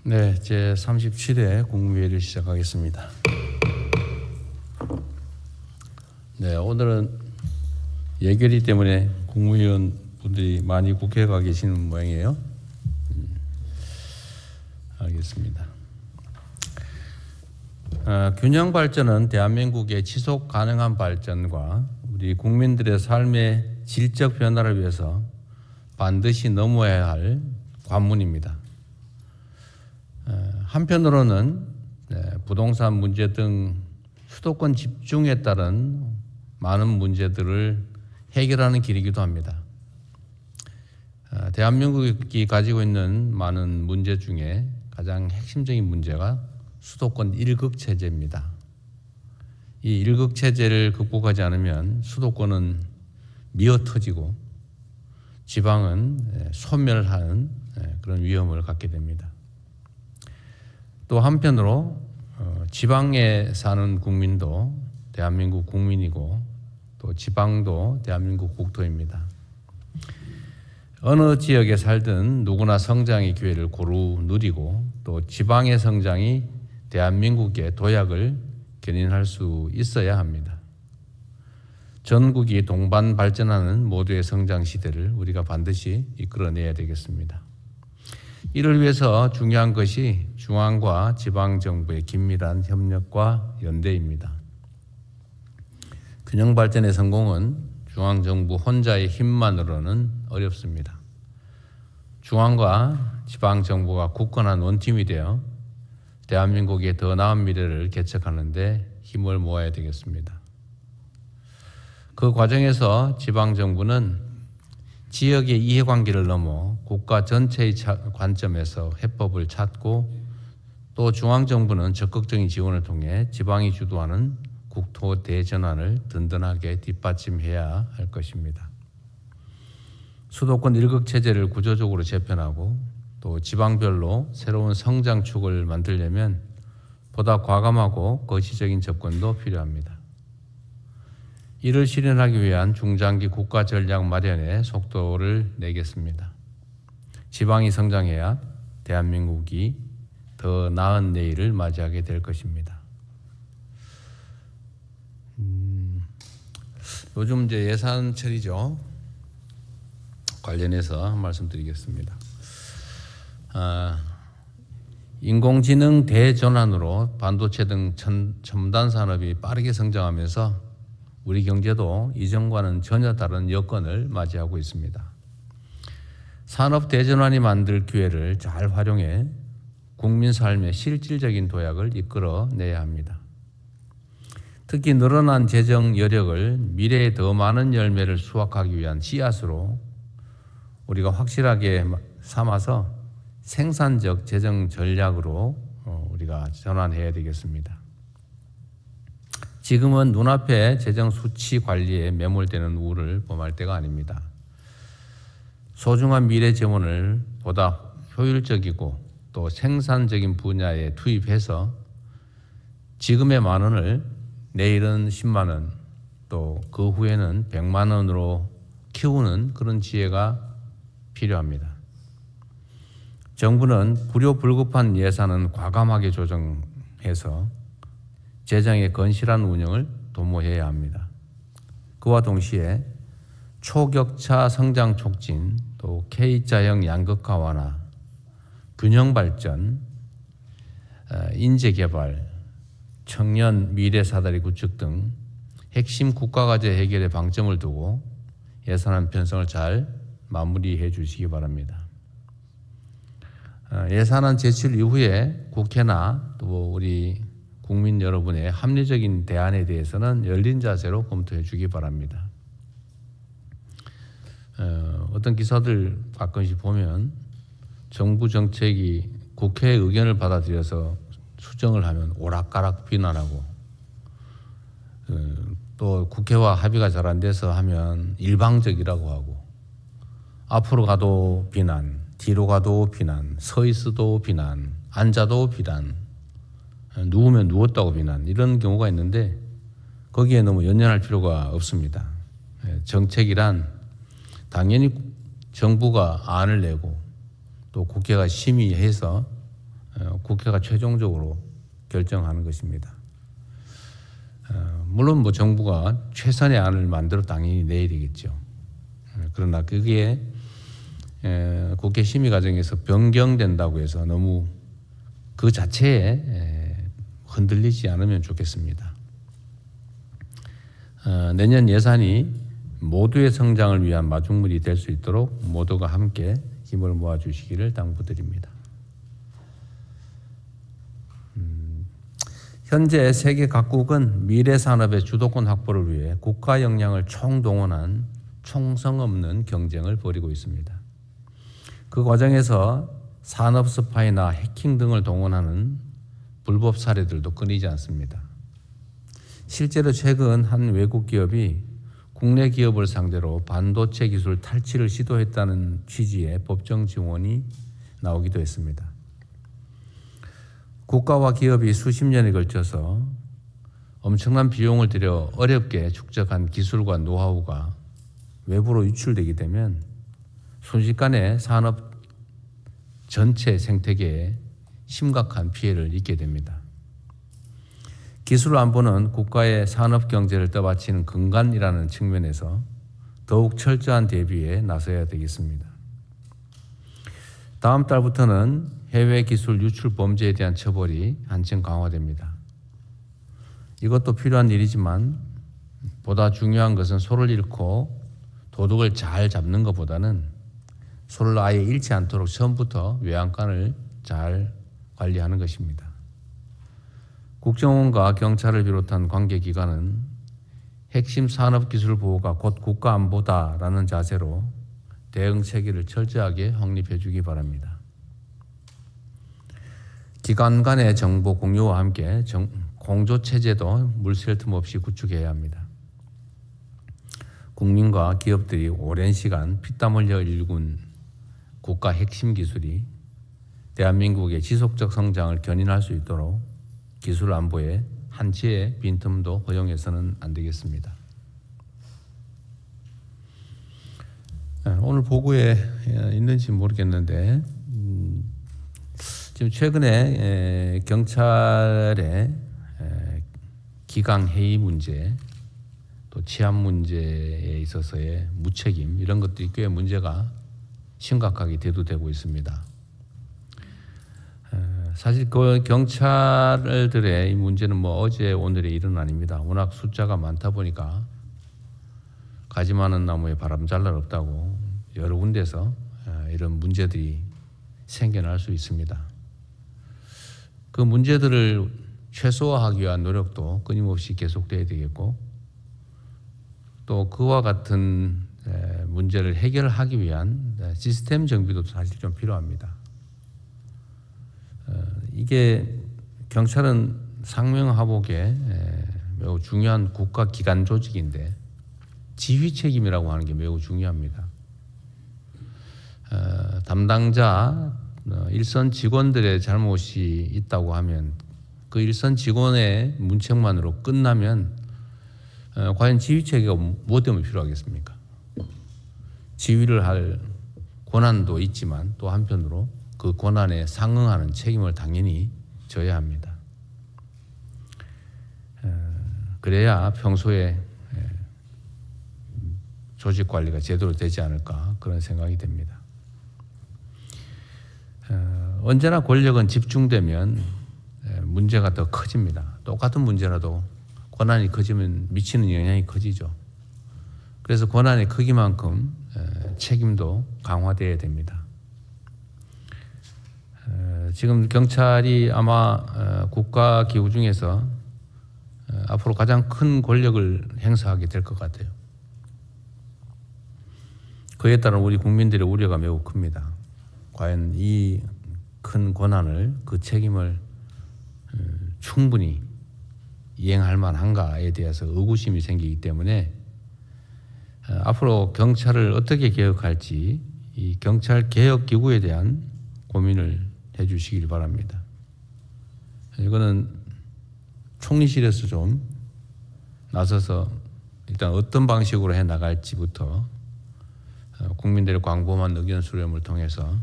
네, 제 37회 국무회의를 시작하겠습니다. 네, 오늘은 예결위 때문에 국무위원 분들이 많이 국회에 가 계시는 모양이에요. 알겠습니다. 균형 발전은 대한민국의 지속 가능한 발전과 우리 국민들의 삶의 질적 변화를 위해서 반드시 넘어야 할 관문입니다. 한편으로는 부동산 문제 등 수도권 집중에 따른 많은 문제들을 해결하는 길이기도 합니다. 대한민국이 가지고 있는 많은 문제 중에 가장 핵심적인 문제가 수도권 1극 체제입니다. 이 1극 체제를 극복하지 않으면 수도권은 미어터지고 지방은 소멸하는 그런 위험을 갖게 됩니다. 또 한편으로 지방에 사는 국민도 대한민국 국민이고 또 지방도 대한민국 국토입니다. 어느 지역에 살든 누구나 성장의 기회를 고루 누리고 또 지방의 성장이 대한민국의 도약을 견인할 수 있어야 합니다. 전국이 동반 발전하는 모두의 성장 시대를 우리가 반드시 이끌어내야 되겠습니다. 이를 위해서 중요한 것이 중앙과 지방정부의 긴밀한 협력과 연대입니다. 균형 발전의 성공은 중앙정부 혼자의 힘만으로는 어렵습니다. 중앙과 지방정부가 굳건한 원팀이 되어 대한민국의 더 나은 미래를 개척하는 데 힘을 모아야 되겠습니다. 그 과정에서 지방정부는 지역의 이해관계를 넘어 국가 전체의 관점에서 해법을 찾고 또 중앙정부는 적극적인 지원을 통해 지방이 주도하는 국토 대전환을 든든하게 뒷받침해야 할 것입니다. 수도권 1극 체제를 구조적으로 재편하고 또 지방별로 새로운 성장축을 만들려면 보다 과감하고 거시적인 접근도 필요합니다. 이를 실현하기 위한 중장기 국가 전략 마련에 속도를 내겠습니다. 지방이 성장해야 대한민국이 더 나은 내일을 맞이하게 될 것입니다. 요즘 이제 예산철이죠. 관련해서 한 말씀 드리겠습니다. 인공지능 대전환으로 반도체 등 첨단 산업이 빠르게 성장하면서 우리 경제도 이전과는 전혀 다른 여건을 맞이하고 있습니다. 산업 대전환이 만들 기회를 잘 활용해 국민 삶의 실질적인 도약을 이끌어내야 합니다. 특히 늘어난 재정 여력을 미래에 더 많은 열매를 수확하기 위한 씨앗으로 우리가 확실하게 삼아서 생산적 재정 전략으로 우리가 전환해야 되겠습니다. 지금은 눈앞에 재정 수치 관리에 매몰되는 우를 범할 때가 아닙니다. 소중한 미래 재원을 보다 효율적이고 또 생산적인 분야에 투입해서 지금의 10,000원을 내일은 10만 원, 또 그 후에는 100만 원으로 키우는 그런 지혜가 필요합니다. 정부는 불효불급한 예산은 과감하게 조정해서 재정의 건실한 운영을 도모해야 합니다. 그와 동시에 초격차 성장 촉진, 또 K자형 양극화 완화, 균형 발전, 인재 개발, 청년 미래 사다리 구축 등 핵심 국가과제 해결에 방점을 두고 예산안 편성을 잘 마무리해 주시기 바랍니다. 예산안 제출 이후에 국회나 또 우리 국민 여러분의 합리적인 대안에 대해서는 열린 자세로 검토해 주기 바랍니다. 어떤 기사들 가끔씩 보면 정부 정책이 국회의 의견을 받아들여서 수정을 하면 오락가락 비난하고 또 국회와 합의가 잘 안 돼서 하면 일방적이라고 하고 앞으로 가도 비난, 뒤로 가도 비난, 서 있어도 비난, 앉아도 비난, 누우면 누웠다고 비난, 이런 경우가 있는데 거기에 너무 연연할 필요가 없습니다. 정책이란 당연히 정부가 안을 내고 또 국회가 심의해서 국회가 최종적으로 결정하는 것입니다. 물론 뭐 정부가 최선의 안을 만들어 당연히 내야 되겠죠. 그러나 그게 국회 심의 과정에서 변경된다고 해서 너무 그 자체에 흔들리지 않으면 좋겠습니다. 내년 예산이 모두의 성장을 위한 마중물이 될 수 있도록 모두가 함께 힘을 모아주시기를 당부드립니다. 현재 세계 각국은 미래 산업의 주도권 확보를 위해 국가 역량을 총동원한 총성 없는 경쟁을 벌이고 있습니다. 그 과정에서 산업 스파이나 해킹 등을 동원하는 불법 사례들도 끊이지 않습니다. 실제로 최근 한 외국 기업이 국내 기업을 상대로 반도체 기술 탈취를 시도했다는 취지의 법정 지원이 나오기도 했습니다. 국가와 기업이 수십 년에 걸쳐서 엄청난 비용을 들여 어렵게 축적한 기술과 노하우가 외부로 유출되게 되면 순식간에 산업 전체 생태계에 심각한 피해를 입게 됩니다. 기술 안보는 국가의 산업 경제를 떠받치는 근간이라는 측면에서 더욱 철저한 대비에 나서야 되겠습니다. 다음 달부터는 해외 기술 유출 범죄에 대한 처벌이 한층 강화됩니다. 이것도 필요한 일이지만 보다 중요한 것은 소를 잃고 도둑을 잘 잡는 것보다는 소를 아예 잃지 않도록 처음부터 외양간을 잘 관리하는 것입니다. 국정원과 경찰을 비롯한 관계기관은 핵심 산업기술 보호가 곧 국가안보다라는 자세로 대응 체계를 철저하게 확립해 주기 바랍니다. 기관 간의 정보 공유와 함께 공조체제도 물샐 틈 없이 구축해야 합니다. 국민과 기업들이 오랜 시간 피땀 흘려 일군 국가 핵심 기술이 대한민국의 지속적 성장을 견인할 수 있도록 기술 안보에 한치의 빈틈도 허용해서는 안 되겠습니다. 오늘 보고에 있는지 모르겠는데 지금 최근에 경찰의 기강 해이 문제, 또 치안 문제에 있어서의 무책임 이런 것들이 꽤 문제가 심각하게 대두되고 있습니다. 사실 그 경찰들의 이 문제는 뭐 어제 오늘의 일은 아닙니다. 워낙 숫자가 많다 보니까 가지 많은 나무에 바람 잘 날 없다고 여러 군데서 이런 문제들이 생겨날 수 있습니다. 그 문제들을 최소화하기 위한 노력도 끊임없이 계속돼야 되겠고 또 그와 같은 문제를 해결하기 위한 시스템 정비도 사실 좀 필요합니다. 이게 경찰은 상명하복의 매우 중요한 국가 기관 조직인데 지휘 책임이라고 하는 게 매우 중요합니다. 담당자 일선 직원들의 잘못이 있다고 하면 그 일선 직원의 문책만으로 끝나면 과연 지휘 체계가 무엇 때문에 필요하겠습니까? 지휘를 할 권한도 있지만 또 한편으로 그 권한에 상응하는 책임을 당연히 져야 합니다. 그래야 평소에 조직 관리가 제대로 되지 않을까 그런 생각이 됩니다. 언제나 권력은 집중되면 문제가 더 커집니다. 똑같은 문제라도 권한이 커지면 미치는 영향이 커지죠. 그래서 권한의 크기만큼 책임도 강화되어야 됩니다. 지금 경찰이 아마 국가 기구 중에서 앞으로 가장 큰 권력을 행사하게 될 것 같아요. 그에 따른 우리 국민들의 우려가 매우 큽니다. 과연 이 큰 권한을 그 책임을 충분히 이행할 만한가에 대해서 의구심이 생기기 때문에 앞으로 경찰을 어떻게 개혁할지 이 경찰 개혁 기구에 대한 고민을 해주시길 바랍니다. 이거는 총리실에서 좀 나서서 일단 어떤 방식으로 해 나갈지부터 국민들의 광범한 의견 수렴을 통해서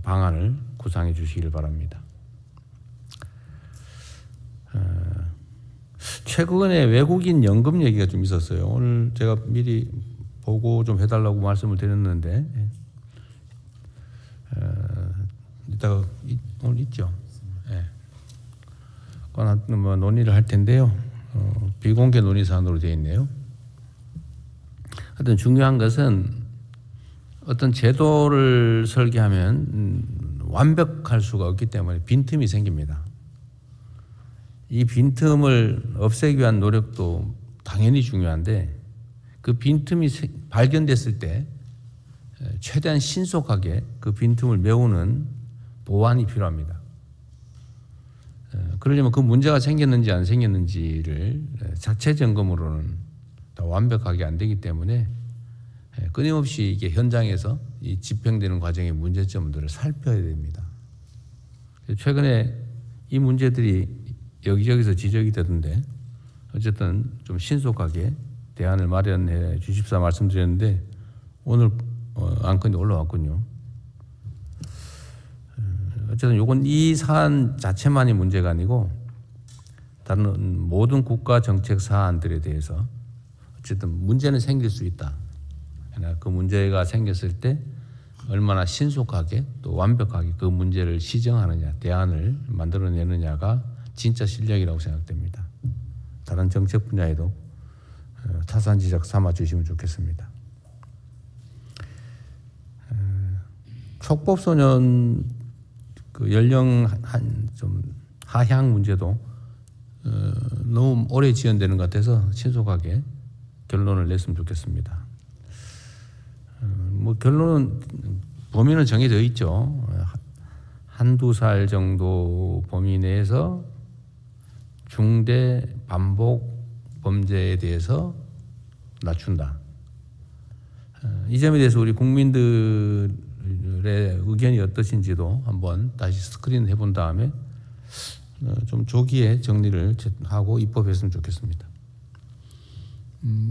방안을 구상해 주시길 바랍니다. 최근에 외국인 연금 얘기가 좀 있었어요. 오늘 제가 미리 보고 좀 해달라고 말씀을 드렸는데 이따가 오늘 있죠. 뭐 논의를 할 텐데요. 비공개 논의 사안으로 되어 있네요. 하여튼 중요한 것은 어떤 제도를 설계하면 완벽할 수가 없기 때문에 빈틈이 생깁니다. 이 빈틈을 없애기 위한 노력도 당연히 중요한데 그 빈틈이 발견됐을 때 최대한 신속하게 그 빈틈을 메우는 보완이 필요합니다. 그러려면 그 문제가 생겼는지 안 생겼는지를 자체 점검으로는 다 완벽하게 안 되기 때문에 끊임없이 이게 현장에서 이 집행되는 과정의 문제점들을 살펴야 됩니다. 최근에 이 문제들이 여기저기서 지적이 되던데 어쨌든 좀 신속하게 대안을 마련해 주십사 말씀드렸는데 오늘 안건이 올라왔군요. 어쨌든 이건 이 사안 자체만이 문제가 아니고 다른 모든 국가 정책 사안들에 대해서 어쨌든 문제는 생길 수 있다. 그 문제가 생겼을 때 얼마나 신속하게 또 완벽하게 그 문제를 시정하느냐, 대안을 만들어내느냐가 진짜 실력이라고 생각됩니다. 다른 정책 분야에도 타산지적 삼아 주시면 좋겠습니다. 촉법소년 그 연령 좀 하향 문제도 너무 오래 지연되는 것 같아서 신속하게 결론을 냈으면 좋겠습니다. 뭐 결론은 범위는 정해져 있죠. 한두 살 정도 범위 내에서 중대 반복 범죄에 대해서 낮춘다. 이 점에 대해서 우리 국민들의 의견이 어떠신지도 한번 다시 스크린 해본 다음에 좀 조기에 정리를 하고 입법했으면 좋겠습니다.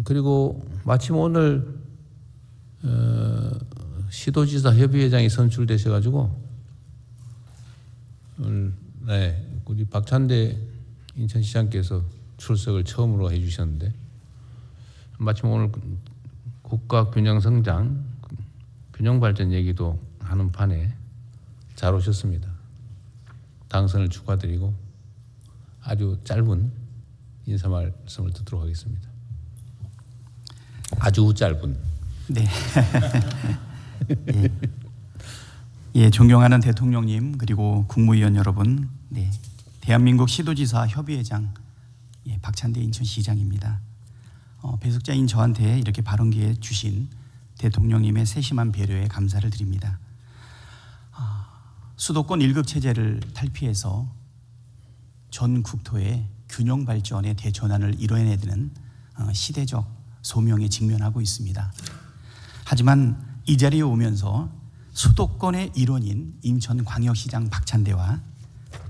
그리고 마침 오늘 시도지사 협의회장이 선출되셔가지고 오늘 우리 박찬대 인천시장께서 출석을 처음으로 해주셨는데 마침 오늘 국가 균형 성장, 균형 발전 얘기도 하는 판에 잘 오셨습니다. 당선을 축하드리고 아주 짧은 인사 말씀을 듣도록 하겠습니다. 아주 짧은. 네. 예, 존경하는 대통령님 그리고 국무위원 여러분, 네, 대한민국 시도지사 협의회장 박찬대 인천시장입니다. 배석자인 저한테 이렇게 발언 기회 주신 대통령님의 세심한 배려에 감사를 드립니다. 수도권 1급 체제를 탈피해서 전 국토의 균형 발전의 대전환을 이뤄내야 되는 시대적 소명에 직면하고 있습니다. 하지만 이 자리에 오면서 수도권의 일원인 인천광역시장 박찬대와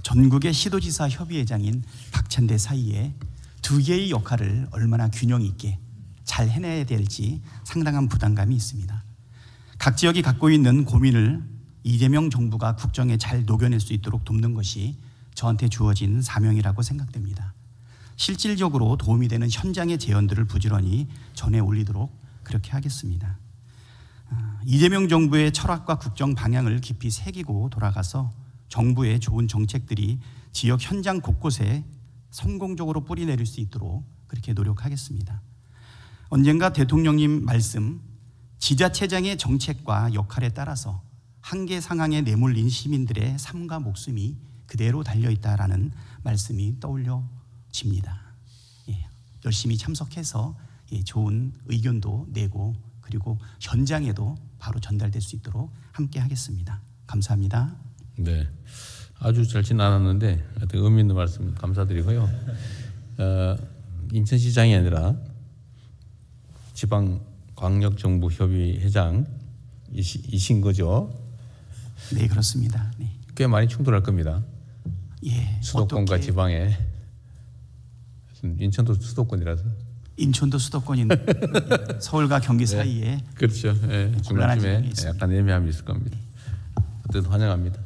전국의 시도지사 협의회장인 박찬대 사이에 두 개의 역할을 얼마나 균형 있게 잘 해내야 될지 상당한 부담감이 있습니다. 각 지역이 갖고 있는 고민을 이재명 정부가 국정에 잘 녹여낼 수 있도록 돕는 것이 저한테 주어진 사명이라고 생각됩니다. 실질적으로 도움이 되는 현장의 제언들을 부지런히 전해 올리도록 그렇게 하겠습니다. 이재명 정부의 철학과 국정 방향을 깊이 새기고 돌아가서 정부의 좋은 정책들이 지역 현장 곳곳에 성공적으로 뿌리내릴 수 있도록 그렇게 노력하겠습니다. 언젠가 대통령님 말씀, 지자체장의 정책과 역할에 따라서 한계 상황에 내몰린 시민들의 삶과 목숨이 그대로 달려있다라는 말씀이 떠올려집니다. 열심히 참석해서 좋은 의견도 내고 그리고 현장에도 바로 전달될 수 있도록 함께 하겠습니다. 감사합니다. 네, 아주 짧진 않았는데 의미 있는 말씀 감사드리고요. 인천시장이 아니라 지방광역정부협의회장이신 거죠? 네, 그렇습니다. 네. 꽤 많이 충돌할 겁니다. 예, 수도권과 지방에. 인천도 수도권이라서. 인천도 수도권인데 서울과 경기 사이에 그렇죠. 중간쯤에 약간 애매함이 있을 겁니다. 어쨌든 환영합니다.